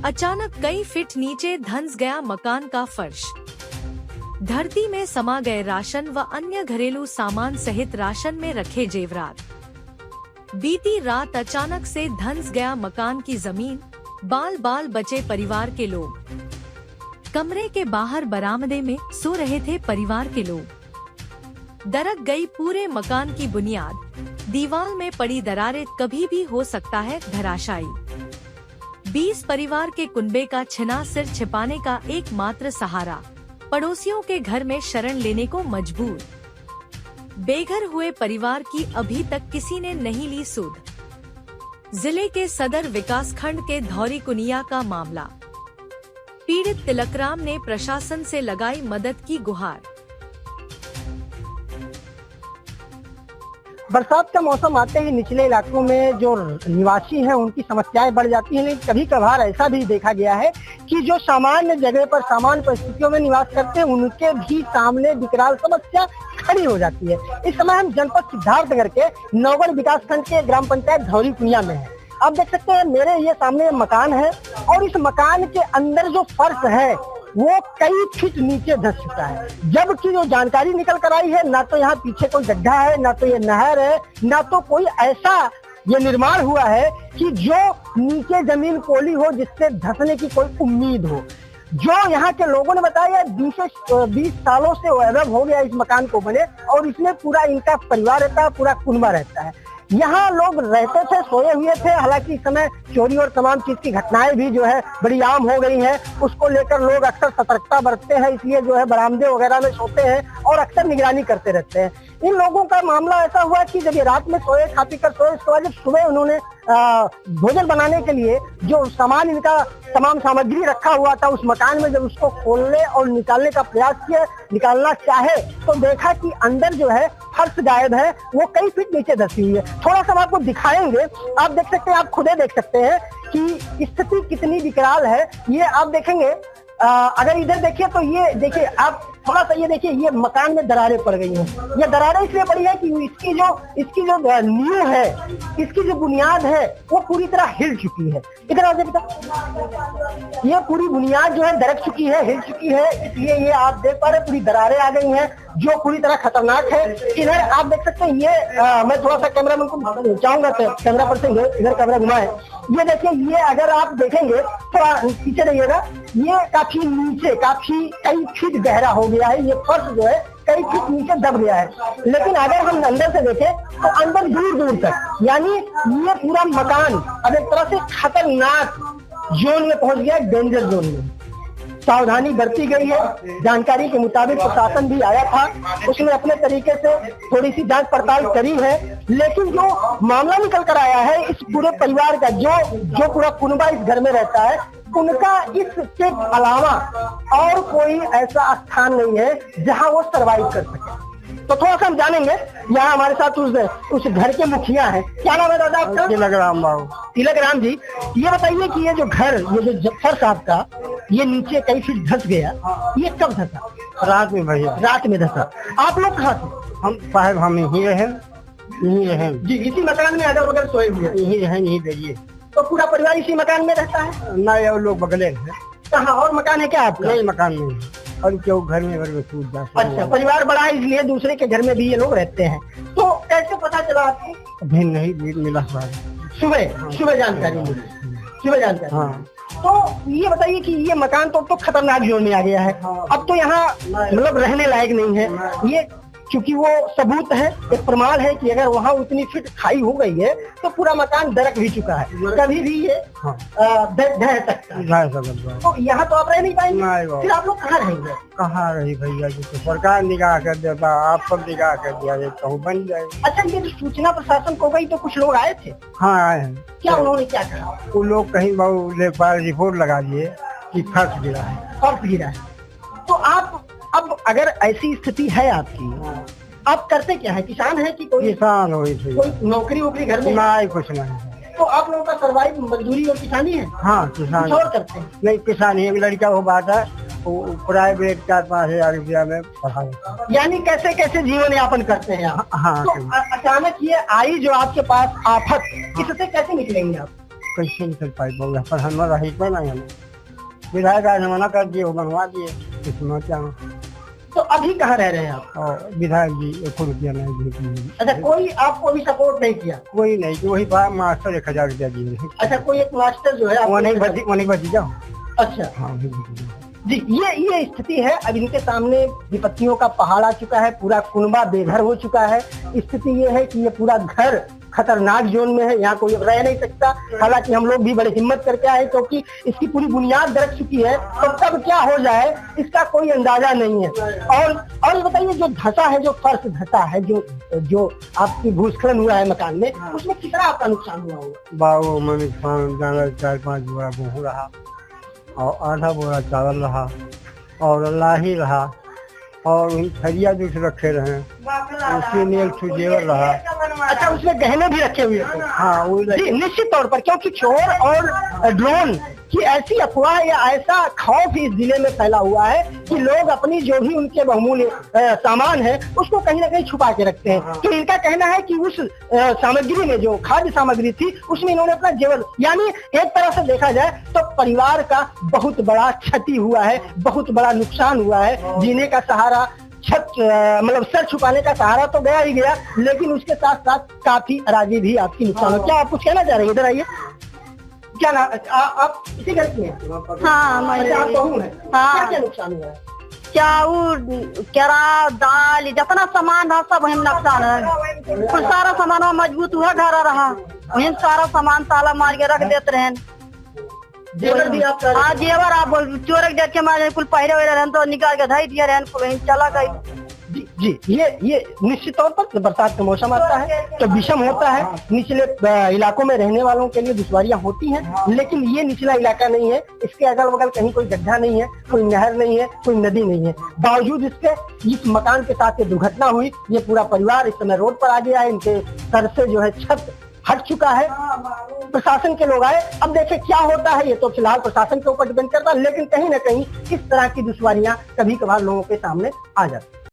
अचानक कई फीट नीचे धंस गया मकान का फर्श। धरती में समा गए राशन व अन्य घरेलू सामान सहित राशन में रखे जेवरात। बीती रात अचानक से धंस गया मकान की जमीन, बाल बाल बचे परिवार के लोग। कमरे के बाहर बरामदे में सो रहे थे परिवार के लोग। दरक गई पूरे मकान की बुनियाद, दीवार में पड़ी दरारें, कभी भी हो सकता है धराशायी। 20 परिवार के कुनबे का छिना सिर छिपाने का एकमात्र सहारा, पड़ोसियों के घर में शरण लेने को मजबूर। बेघर हुए परिवार की अभी तक किसी ने नहीं ली सुध। जिले के सदर विकासखंड के धौरी कुनिया का मामला। पीड़ित तिलकराम ने प्रशासन से लगाई मदद की गुहार। बरसात का मौसम आते ही निचले इलाकों में जो निवासी हैं उनकी समस्याएं बढ़ जाती हैं, लेकिन कभी कभार ऐसा भी देखा गया है कि जो सामान्य जगह पर सामान्य परिस्थितियों में निवास करते हैं उनके भी सामने विकराल समस्या खड़ी हो जाती है। इस समय हम जनपद सिद्धार्थनगर के नौगढ़ विकासखंड के ग्राम पंचायत धौरी कुनिया में है। आप देख सकते हैं मेरे ये सामने मकान है और इस मकान के अंदर जो फर्श है वो कई फीट नीचे धंस चुका है। जबकि जो जानकारी निकल कर आई है, ना तो यहाँ पीछे कोई गड्ढा है, ना तो ये नहर है, ना तो कोई ऐसा ये निर्माण हुआ है कि जो नीचे जमीन पोली हो जिससे धंसने की कोई उम्मीद हो। जो यहाँ के लोगों ने बताया 20 सालों से वैभव हो गया इस मकान को बने और इसमें पूरा इनका परिवार रहता है, पूरा कुनबा रहता है। यहाँ लोग रहते थे, सोए हुए थे। हालांकि इस समय चोरी और तमाम चीज की घटनाएं भी जो है बड़ी आम हो गई हैं। उसको लेकर लोग अक्सर सतर्कता बरतते हैं, इसलिए जो है बरामदे वगैरह में सोते हैं और अक्सर निगरानी करते रहते हैं। इन लोगों का मामला ऐसा हुआ कि जब ये रात में सोए, खा पी कर सोए, उसके बाद जब सुबह उन्होंने भोजन बनाने के लिए जो सामान, इनका तमाम सामग्री रखा हुआ था उस मकान में, जब उसको खोलने और निकालने का प्रयास किया, निकालना चाहे तो देखा कि अंदर जो है फर्श गायब है, वो कई फीट नीचे धंसी हुई है। थोड़ा सा आपको दिखाएंगे, आप देख सकते हैं, आप खुदे देख सकते हैं कि स्थिति कितनी विकराल है। ये आप देखेंगे, अगर इधर देखिए तो ये देखिए, आप थोड़ा सा ये देखिए, ये मकान में दरारें पड़ गई हैं। ये दरारें इसलिए पड़ी है कि इसकी जो नींव है, इसकी जो बुनियाद है वो पूरी तरह हिल चुकी है। इधर आगे बेटा, ये पूरी बुनियाद जो है दरक चुकी है, हिल चुकी है, इसलिए ये आप देख पा रहे पूरी दरारें आ गई हैं जो पूरी तरह खतरनाक है। इधर आप देख सकते हैं, ये मैं थोड़ा सा कैमरा मैन को चाहूंगा कैमरा पर से इधर कैमरा घुमाए। ये देखिए, ये अगर आप देखेंगे थोड़ा पीछे रहिएगा, ये काफी नीचे, काफी कई फीट गहरा हो गया है। ये फर्श जो है कई फीट नीचे दब गया है। लेकिन अगर हम अंदर से देखें तो अंदर दूर दूर तक, यानी ये पूरा मकान अब एक तरह से खतरनाक जोन में पहुंच गया, डेंजर जोन में। सावधानी बरती गई है। जानकारी के मुताबिक प्रशासन भी आया था, उसने अपने तरीके से थोड़ी सी जांच पड़ताल करी है, लेकिन जो मामला निकल कर आया है इस पूरे परिवार का, जो पूरा कुनबा इस घर में रहता है, उनका इसके अलावा और कोई ऐसा स्थान नहीं है जहां वो सरवाइव कर सके। तो थोड़ा सा हम जानेंगे। यहाँ हमारे साथ उस घर के मुखिया हैं। क्या नाम है दादा आपका? तिलकराम बाबू। तिलकराम जी, ये बताइए कि ये जो घर, ये जो फर्श आपका ये नीचे कई फीट धंस गया, ये कब धंसा? रात में भैया, रात में धंसा। आप लोग कहाँ थे? हम साहब हम यही रहे जी, इसी मकान में अगर वगैरह सोए हुए? यही रहे, यही देखिए। तो पूरा परिवार इसी मकान में रहता है? ना, ये लोग बगले हैं। कहाँ और मकान है क्या आपका? नहीं, मकान नहीं, और क्यों घर में टूट जाता। अच्छा, परिवार बड़ा है इसलिए दूसरे के घर में भी ये लोग रहते हैं। तो कैसे पता चला आपको? भी नहीं मिला सुबह जानकारी मिली, सुबह जानकारी। हाँ। तो ये बताइए कि ये मकान तो खतरनाक जोन में आ गया है। अब तो यहाँ मतलब रहने लायक नहीं है ये, क्योंकि वो सबूत है, एक प्रमाण है कि अगर वहाँ उतनी फीट खाई हो गई है तो पूरा मकान दरक भी चुका है, कभी भी ये ढह सकता है। तो यहाँ तो आप रह नहीं पाएंगे, फिर आप लोग कहाँ रहेंगे? कहाँ रही भैया जी, तो सरकार निगाह कर देता, आप सब निगाह कर दिया, कहूँ बन जाए। अच्छा, ये सूचना प्रशासन को गई तो कुछ लोग आए थे? हाँ, आए हैं। क्या उन्होंने क्या कहा? वो लोग कहीं रिपोर्ट लगा दिए कि फर्श गिरा है। फर्श गिरा है। तो आप अब अगर ऐसी स्थिति है आपकी, आप करते क्या है? किसान है कि कोई? किसान हो, कोई नौकरी वोकरी घर में? नहीं, कुछ नहीं। तो आप लोगों का सर्वाइव मजदूरी और किसानी है? हाँ, किसान और करते हैं? नहीं, किसान ही। एक लड़का वो बात है, वो प्राइवेट 4-5 हजार रुपया में पढ़ा। यानी कैसे कैसे जीवन यापन करते हैं आप? हाँ। तो अचानक ये आई जो आपके पास आफत, इससे कैसे निकलेंगे आप? कैसे निकल पाई बहु पर हम रही पे नहीं हमें विधायक आज मना कर दिए वो बनवा दिए इसमें क्या तो अभी कहाँ रह रहे हैं आप? और विधायक जी 1 रुपया नहीं दिए। अच्छा, कोई आपको भी सपोर्ट नहीं किया? कोई नहीं कि वही मास्टर 1000 रुपया दिए। अच्छा, कोई एक मास्टर जो है वो नहीं बची जाओ। अच्छा हाँ जी, ये स्थिति है। अब इनके सामने विपत्तियों का पहाड़ आ चुका है, पूरा कुनबा बेघर हो चुका है। स्थिति ये है कि ये पूरा घर खतरनाक जोन में है, यहाँ कोई रह नहीं सकता। हालांकि हम लोग भी बड़े हिम्मत करके आए क्योंकि इसकी पूरी बुनियाद दरक चुकी है, तो कब क्या हो जाए इसका कोई अंदाजा नहीं है। और बताइए, जो धंसा है, जो फर्श धंसा है, जो आपकी भूस्खलन हुआ है मकान में, उसमें कितना आपका नुकसान हुआ होगा? बाबू में नुकसान 4-5 बोरा गेहूँ रहा और आधा बोरा चावल रहा और लाही रहा और थरिया जो रखे रहे उसके लिए एक जेवर रहा। अच्छा, उसमें गहने भी रखे हुए थे? हाँ जी, निश्चित तौर पर, क्योंकि चोर और ड्रोन की ऐसी अफवाह या ऐसा खौफ इस जिले में फैला हुआ है कि लोग अपनी जो भी उनके बहुमूल्य सामान है उसको कहीं ना कहीं छुपा के रखते हैं। तो इनका कहना है कि उस सामग्री में जो खाद्य सामग्री थी उसमें इन्होंने अपना जेवर, यानी एक तरह से देखा जाए तो परिवार का बहुत बड़ा क्षति हुआ है, बहुत बड़ा नुकसान हुआ है। जीने का सहारा, छत मतलब सर छुपाने का सहारा तो गया ही गया, लेकिन उसके साथ साथ काफी अराजी भी आपकी नुकसान हो। क्या आप कुछ कहना चाह रहे हैं? इधर आइए। क्या ना आप इसी घर की हैं? हाँ, अच्छा, आप बहू हैं। हाँ। क्या नुकसान हुआ है? चाउर, केरा, दाल, जितना सामान रहा सब वही नुकसान है। कुछ सारा सामान मजबूत हुआ घर रहा, वही सारा सामान ताला मार के रख देते रहे। जेवर भी आप? हाँ, जेवर आप चोर के देख मारे कुल पहरे वहरे रहन तो निकाल के धई दिया रहन, वही चला गई। जी, ये निश्चित तौर पर बरसात का मौसम आता है तो विषम होता है। निचले इलाकों में रहने वालों के लिए दुश्वारियां होती हैं, लेकिन ये निचला इलाका नहीं है। इसके अगल बगल कहीं कोई गड्ढा नहीं है, कोई नहर नहीं है, कोई नदी नहीं है। बावजूद इसके इस मकान के साथ ये दुर्घटना हुई। ये पूरा परिवार इस समय रोड पर आ गया है, इनके सर से जो है छत हट चुका है। प्रशासन के लोग आए, अब देखें क्या होता है। ये तो फिलहाल प्रशासन के ऊपर डिपेंड करता है, लेकिन कहीं ना कहीं इस तरह की दुश्वारियां कभी कभार लोगों के सामने आ जाती है।